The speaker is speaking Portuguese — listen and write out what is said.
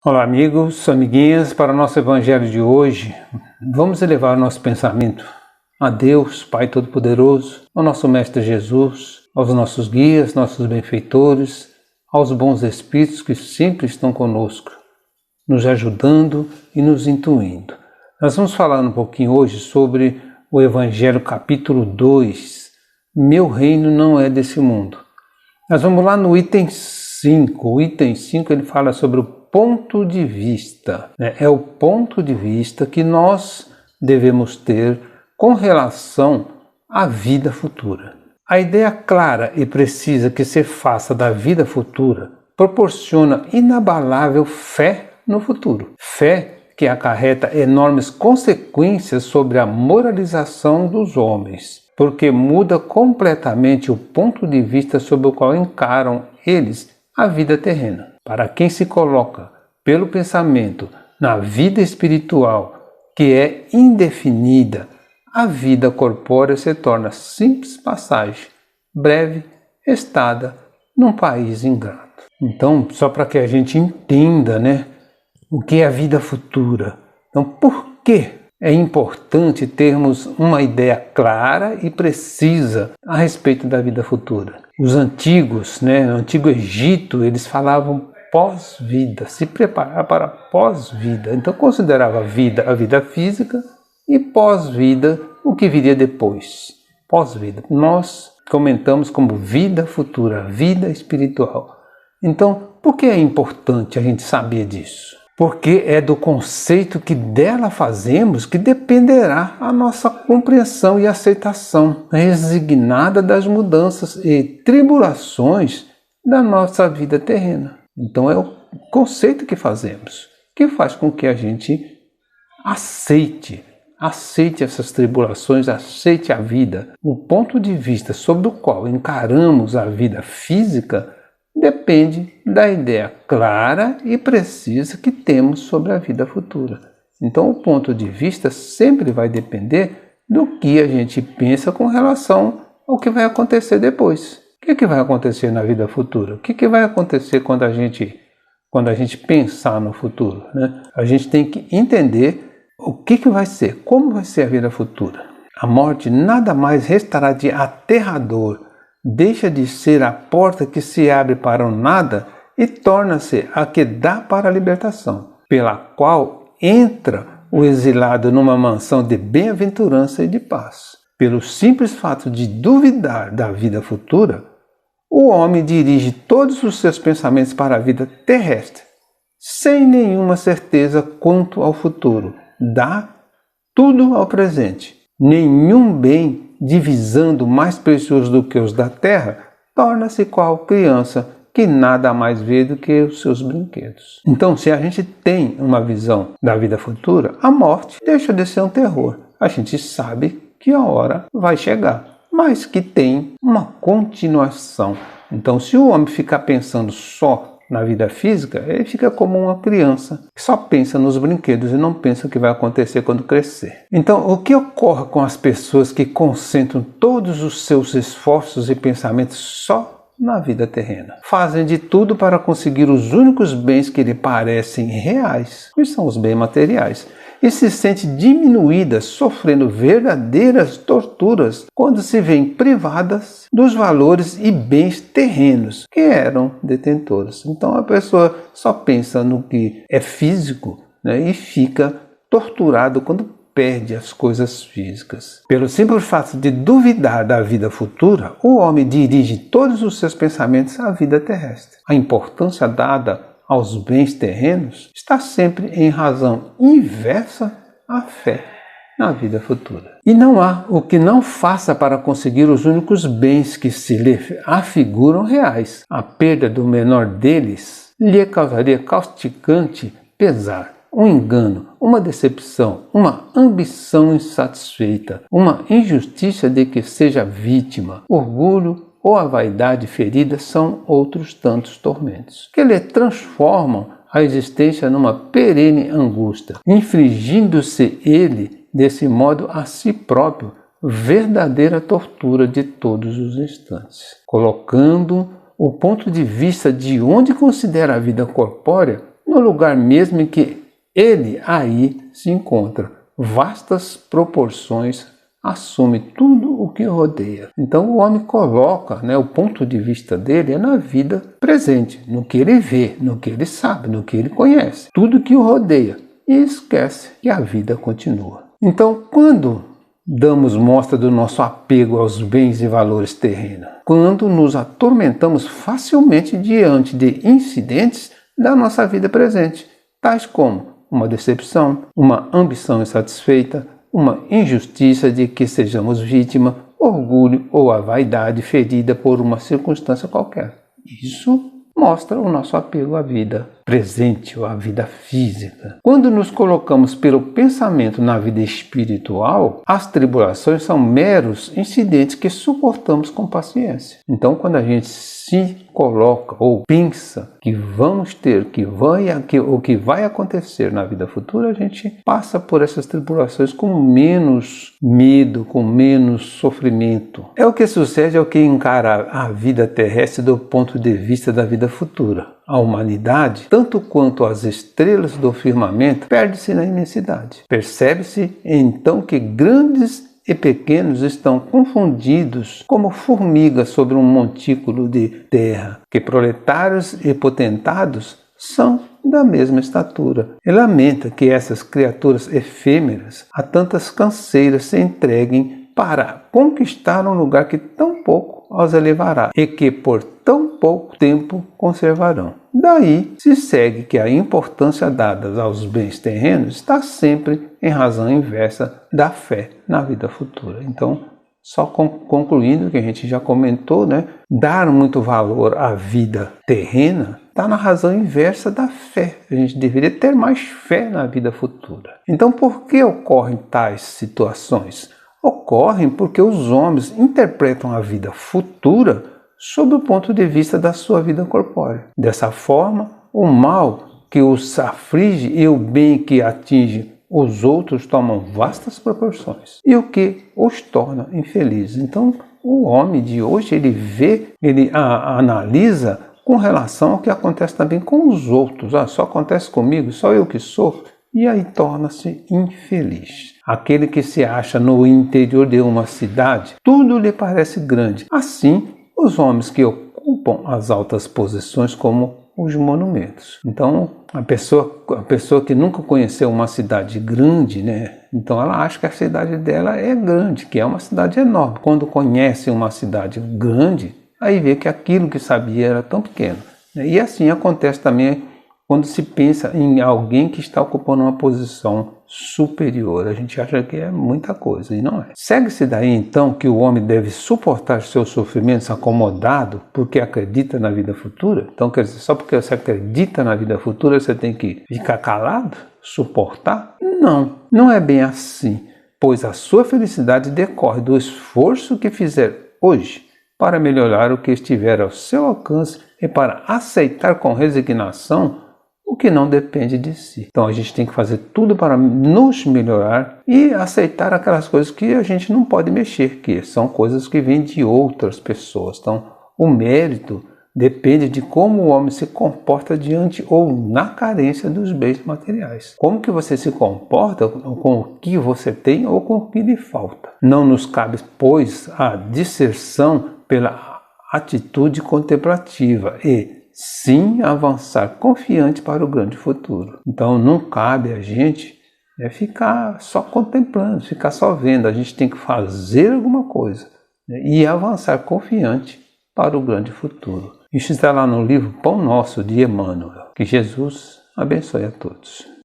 Olá amigos, amiguinhas, para o nosso evangelho de hoje, vamos elevar nosso pensamento a Deus, Pai Todo-Poderoso, ao nosso Mestre Jesus, aos nossos guias, nossos benfeitores, aos bons espíritos que sempre estão conosco, nos ajudando e nos intuindo. Nós vamos falar um pouquinho hoje sobre o Evangelho capítulo 2, Meu reino não é desse mundo. Nós vamos lá no item 5, o item 5 ele fala sobre o ponto de vista, é o ponto de vista que nós devemos ter com relação à vida futura. A ideia clara e precisa que se faça da vida futura proporciona inabalável fé no futuro. Fé que acarreta enormes consequências sobre a moralização dos homens, porque muda completamente o ponto de vista sob o qual encaram eles a vida terrena. Para quem se coloca pelo pensamento na vida espiritual, que é indefinida, a vida corpórea se torna simples passagem, breve estada num país ingrato. Então, só para que a gente entenda, o que é a vida futura. Então, por que é importante termos uma ideia clara e precisa a respeito da vida futura? Os antigos, no Antigo Egito, eles falavam pós-vida, se preparar para pós-vida. Então considerava a vida física e pós-vida o que viria depois. Pós-vida. Nós comentamos como vida futura, vida espiritual. Então, por que é importante a gente saber disso? Porque é do conceito que dela fazemos que dependerá a nossa compreensão e aceitação resignada das mudanças e tribulações da nossa vida terrena. Então é o conceito que fazemos, que faz com que a gente aceite essas tribulações, aceite a vida. O ponto de vista sobre o qual encaramos a vida física depende da ideia clara e precisa que temos sobre a vida futura. Então o ponto de vista sempre vai depender do que a gente pensa com relação ao que vai acontecer depois. O que vai acontecer na vida futura? O que vai acontecer quando a gente pensar no futuro? A gente tem que entender o que vai ser, como vai ser a vida futura. A morte nada mais restará de aterrador, deixa de ser a porta que se abre para o nada e torna-se a que dá para a libertação, pela qual entra o exilado numa mansão de bem-aventurança e de paz. Pelo simples fato de duvidar da vida futura, o homem dirige todos os seus pensamentos para a vida terrestre, sem nenhuma certeza quanto ao futuro. Dá tudo ao presente. Nenhum bem, divisando mais precioso do que os da terra, torna-se qual criança que nada mais vê do que os seus brinquedos. Então, se a gente tem uma visão da vida futura, a morte deixa de ser um terror. A gente sabe que a hora vai chegar, mas que tem uma continuação. Então, se o homem ficar pensando só na vida física, ele fica como uma criança que só pensa nos brinquedos e não pensa o que vai acontecer quando crescer. Então, o que ocorre com as pessoas que concentram todos os seus esforços e pensamentos só na vida terrena? Fazem de tudo para conseguir os únicos bens que lhe parecem reais, que são os bens materiais, e se sente diminuídas, sofrendo verdadeiras torturas quando se veem privadas dos valores e bens terrenos que eram detentoras. Então a pessoa só pensa no que é físico, e fica torturado quando perde as coisas físicas. Pelo simples fato de duvidar da vida futura, o homem dirige todos os seus pensamentos à vida terrestre. A importância dada aos bens terrenos está sempre em razão inversa à fé na vida futura. E não há o que não faça para conseguir os únicos bens que se lhe afiguram reais. A perda do menor deles lhe causaria causticante pesar, um engano, uma decepção, uma ambição insatisfeita, uma injustiça de que seja vítima, orgulho ou a vaidade ferida são outros tantos tormentos, que lhe transformam a existência numa perene angústia, infligindo-se ele, desse modo, a si próprio, verdadeira tortura de todos os instantes, colocando o ponto de vista de onde considera a vida corpórea no lugar mesmo em que ele aí se encontra. Vastas proporções, assume tudo o que rodeia. Então o homem coloca, o ponto de vista dele é na vida presente, no que ele vê, no que ele sabe, no que ele conhece, tudo que o rodeia, e esquece que a vida continua. Então, quando damos mostra do nosso apego aos bens e valores terrenos, quando nos atormentamos facilmente diante de incidentes da nossa vida presente, tais como uma decepção, uma ambição insatisfeita, uma injustiça de que sejamos vítima, orgulho ou a vaidade ferida por uma circunstância qualquer. Isso mostra o nosso apego à vida presente ou à vida física. Quando nos colocamos pelo pensamento na vida espiritual, as tribulações são meros incidentes que suportamos com paciência. Então, quando a gente se coloca ou pensa que vamos ter, o que vai acontecer na vida futura, a gente passa por essas tribulações com menos medo, com menos sofrimento. É o que sucede ao que encara a vida terrestre do ponto de vista da vida futura. A humanidade, tanto quanto as estrelas do firmamento, perde-se na imensidade. Percebe-se então que grandes e pequenos estão confundidos como formigas sobre um montículo de terra, que proletários e potentados são da mesma estatura. E lamenta que essas criaturas efêmeras a tantas canseiras se entreguem para conquistar um lugar que tão pouco os elevará e que por tão pouco tempo conservarão. Daí se segue que a importância dada aos bens terrenos está sempre em razão inversa da fé na vida futura. Então, só concluindo o que a gente já comentou, dar muito valor à vida terrena está na razão inversa da fé. A gente deveria ter mais fé na vida futura. Então, por que ocorrem tais situações? Ocorrem porque os homens interpretam a vida futura sob o ponto de vista da sua vida corpórea. Dessa forma, o mal que os aflige e o bem que atinge os outros tomam vastas proporções, e o que os torna infelizes. Então, o homem de hoje, ele analisa com relação ao que acontece também com os outros. Só acontece comigo, só eu que sofro, e aí torna-se infeliz. Aquele que se acha no interior de uma cidade, tudo lhe parece grande. Assim, os homens que ocupam as altas posições como os monumentos. Então, a pessoa que nunca conheceu uma cidade grande, então ela acha que a cidade dela é grande, que é uma cidade enorme. Quando conhece uma cidade grande, aí vê que aquilo que sabia era tão pequeno. E assim acontece também quando se pensa em alguém que está ocupando uma posição superior. A gente acha que é muita coisa, e não é. Segue-se daí, então, que o homem deve suportar seus sofrimentos acomodado porque acredita na vida futura? Então, quer dizer, só porque você acredita na vida futura, você tem que ficar calado? Suportar? Não é bem assim, pois a sua felicidade decorre do esforço que fizer hoje para melhorar o que estiver ao seu alcance e para aceitar com resignação o que não depende de si. Então a gente tem que fazer tudo para nos melhorar e aceitar aquelas coisas que a gente não pode mexer, que são coisas que vêm de outras pessoas. Então o mérito depende de como o homem se comporta diante ou na carência dos bens materiais. Como que você se comporta com o que você tem ou com o que lhe falta. Não nos cabe, pois, a disserção pela atitude contemplativa e sim avançar confiante para o grande futuro. Então não cabe a gente ficar só contemplando, ficar só vendo. A gente tem que fazer alguma coisa e avançar confiante para o grande futuro. Isso está lá no livro Pão Nosso de Emmanuel. Que Jesus abençoe a todos.